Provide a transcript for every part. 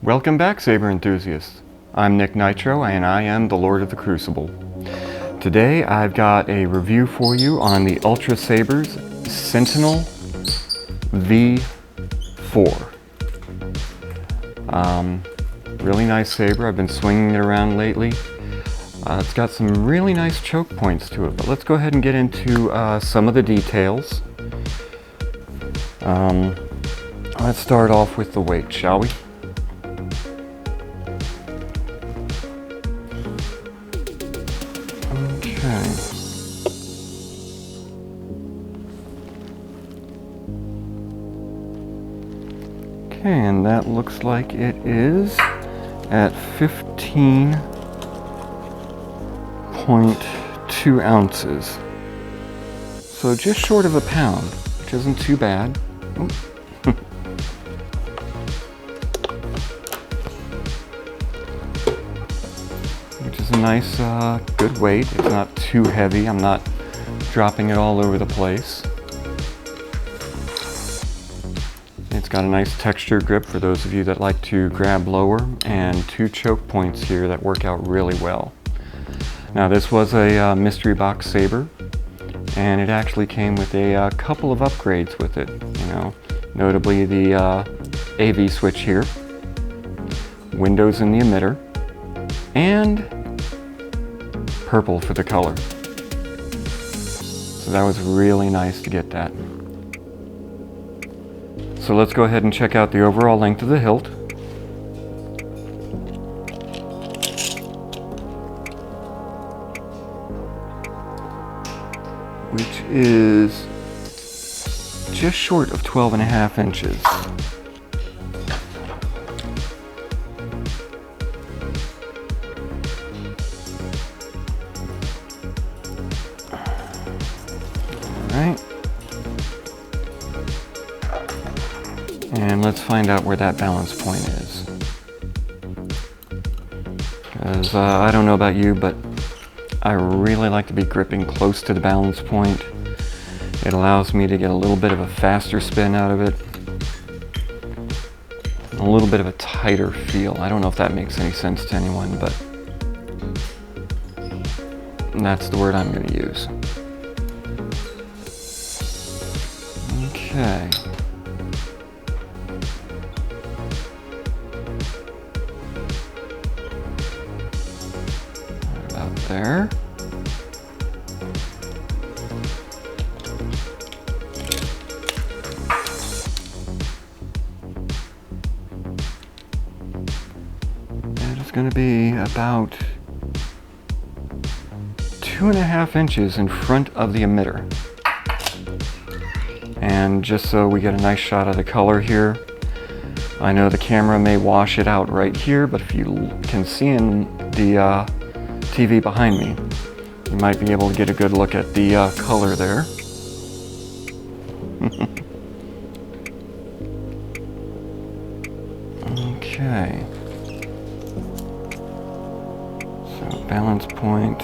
Welcome back, saber enthusiasts. I'm Nick Nitro and I am the Lord of the Crucible. Today I've got a review for you on the Ultrasabers Sentinel V4. Really nice saber. I've been swinging it around lately. It's got some really nice choke points to it, but let's go ahead and get into some of the details. Let's start off with the weight, shall we? Okay. Okay, and that looks like it is at 15.2 ounces. So just short of a pound, which isn't too bad. Which is a nice, good weight. It's not too heavy. I'm not dropping it all over the place. It's got a nice texture grip for those of you that like to grab lower, and two choke points here that work out really well. Now this was a mystery box saber, and it actually came with a couple of upgrades with it, notably the AV switch here, windows in the emitter, and purple for the color. So that was really nice to get that. So let's go ahead and check out the overall length of the hilt. Which is just short of 12.5 inches. Alright. And let's find out where that balance point is. Because I don't know about you, but I really like to be gripping close to the balance point. It allows me to get a little bit of a faster spin out of it. A little bit of a tighter feel. I don't know if that makes any sense to anyone, but that's the word I'm going to use. Okay. Right about there. It's going to be about 2.5 inches in front of the emitter. And just so we get a nice shot of the color here, I know the camera may wash it out right here, but if you can see in the TV behind me, you might be able to get a good look at the color there. Okay. So balance point.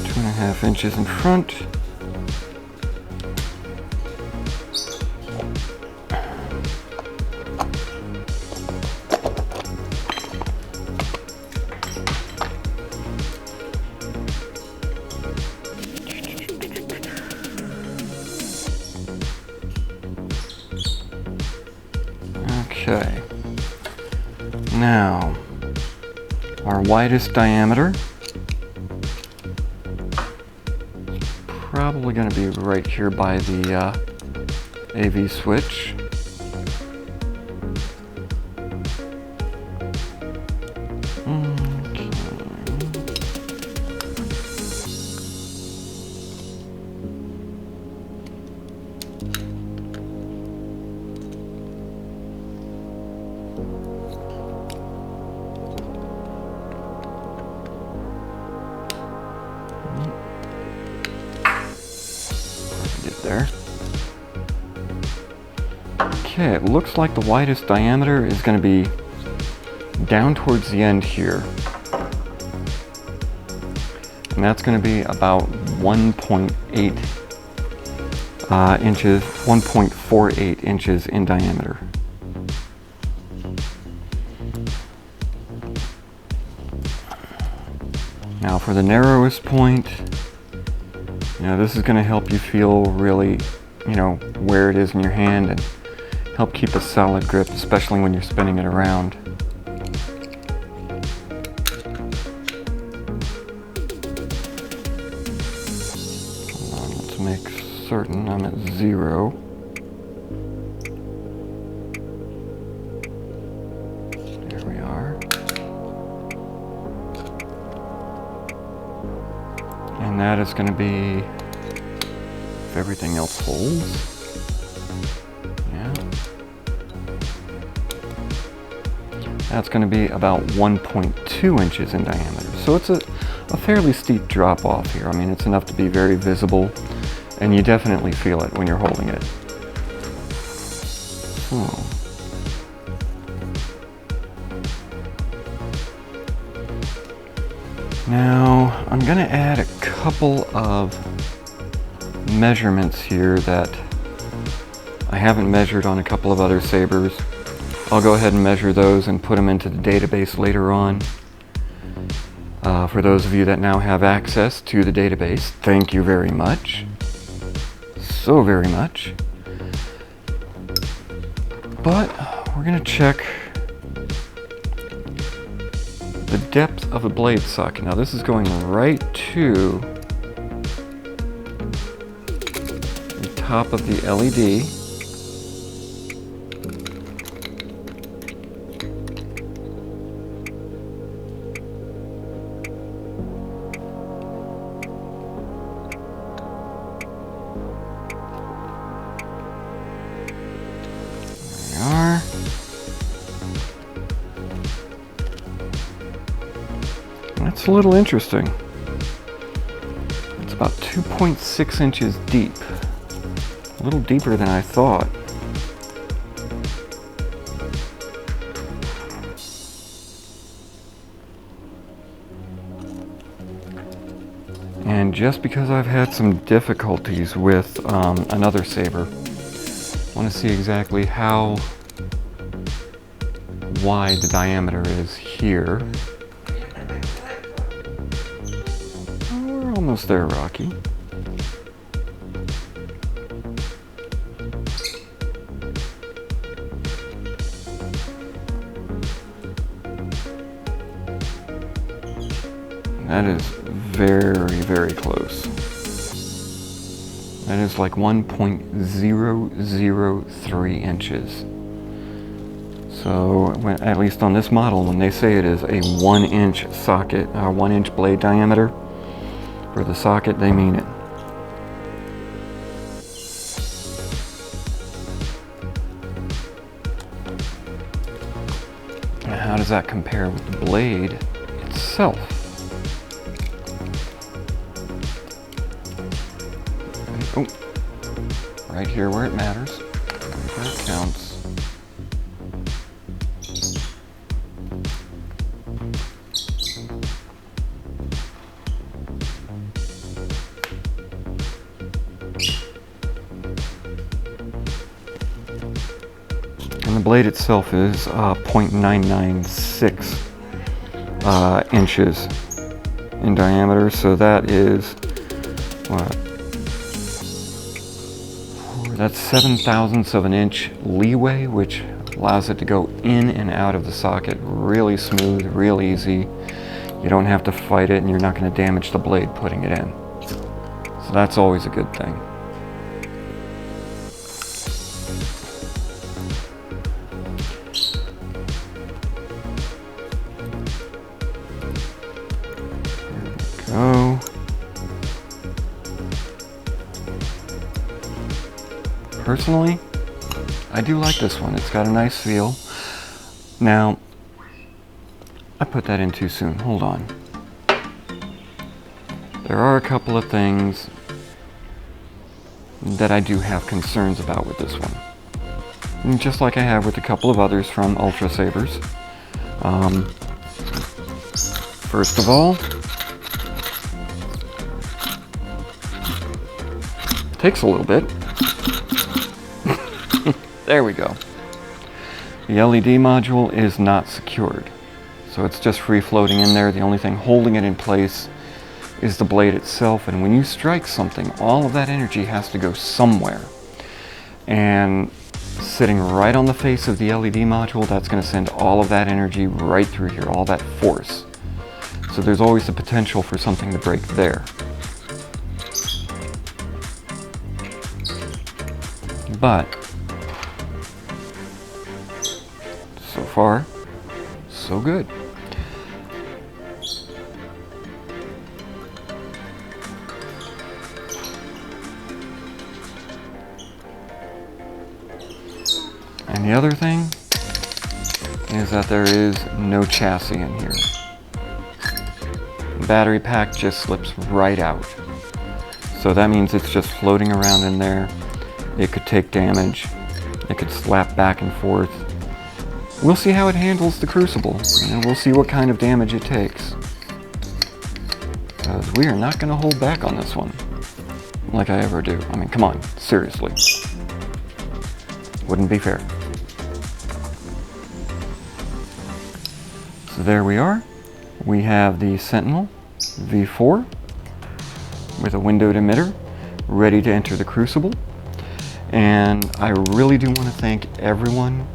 2.5 inches in front. Okay. Now, our widest diameter is probably going to be right here by the AV switch. There. Okay, it looks like the widest diameter is going to be down towards the end here. And that's going to be about 1.8 inches, 1.48 inches in diameter. Now for the narrowest point, this is going to help you feel really, where it is in your hand and help keep a solid grip, especially when you're spinning it around. Hold on, let's make certain I'm at 0. There we are. And that is going to be, if everything else holds, that's going to be about 1.2 inches in diameter. So it's a fairly steep drop off here. I mean, it's enough to be very visible, and you definitely feel it when you're holding it. Now, I'm going to add a couple of measurements here that I haven't measured on a couple of other sabers. I'll go ahead and measure those and put them into the database later on. For those of you that now have access to the database, thank you very much. So very much. But we're going to check the depth of a blade socket. Now this is going right to the top of the LED. That's a little interesting. It's about 2.6 inches deep. A little deeper than I thought. And just because I've had some difficulties with another saber, I want to see exactly how wide the diameter is here. Almost there, Rocky. That is very, very close. That is like 1.003 inches. So, at least on this model, when they say it is a 1-inch socket, 1-inch blade diameter, for the socket, they mean it. Now, how does that compare with the blade itself? Oh, right here where it matters, right where it counts. The blade itself is 0.996 inches in diameter, so that is what? That's 7/1000ths of an inch leeway, which allows it to go in and out of the socket really smooth, real easy. You don't have to fight it, and you're not going to damage the blade putting it in. So that's always a good thing. Go. Personally, I do like this one. It's got a nice feel. Now, I put that in too soon. Hold on. There are a couple of things that I do have concerns about with this one. And just like I have with a couple of others from Ultrasabers. First of all, takes a little bit. There we go. The LED module is not secured, so it's just free floating in there. The only thing holding it in place is the blade itself, and when you strike something, all of that energy has to go somewhere. And sitting right on the face of the LED module, that's going to send all of that energy right through here, all that force. So there's always the potential for something to break there. But so far, so good. And the other thing is that there is no chassis in here. The battery pack just slips right out. So that means it's just floating around in there. It could take damage. It could slap back and forth. We'll see how it handles the Crucible, and we'll see what kind of damage it takes. Because we are not going to hold back on this one, like I ever do. I mean, come on, seriously. Wouldn't be fair. So there we are. We have the Sentinel V4 with a windowed emitter ready to enter the Crucible. And I really do want to thank everyone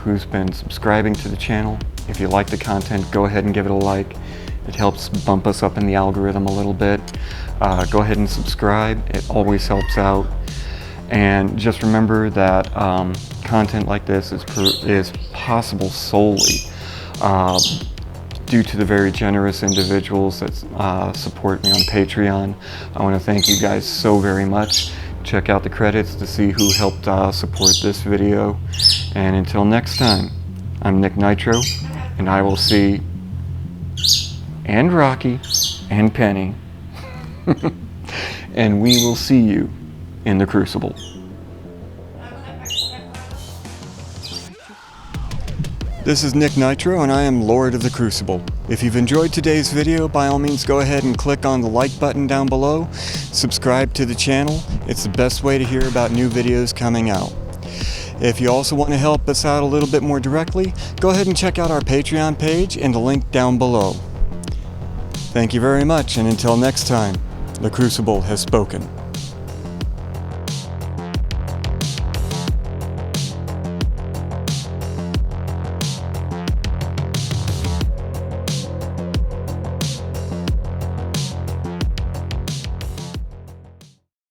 who's been subscribing to the channel. If you like the content, go ahead and give it a like. It helps bump us up in the algorithm a little bit. Go ahead and subscribe. It always helps out. And just remember that content like this is possible solely due to the very generous individuals that support me on Patreon. I want to thank you guys so very much. Check out the credits to see who helped support this video. And until next time, I'm Nick Nitro, and I will see, and Rocky, and Penny, and we will see you in the Crucible. This is Nick Nitro, and I am Lord of the Crucible. If you've enjoyed today's video, by all means go ahead and click on the like button down below. Subscribe to the channel. It's the best way to hear about new videos coming out. If you also want to help us out a little bit more directly, go ahead and check out our Patreon page and the link down below. Thank you very much, and until next time, the Crucible has spoken.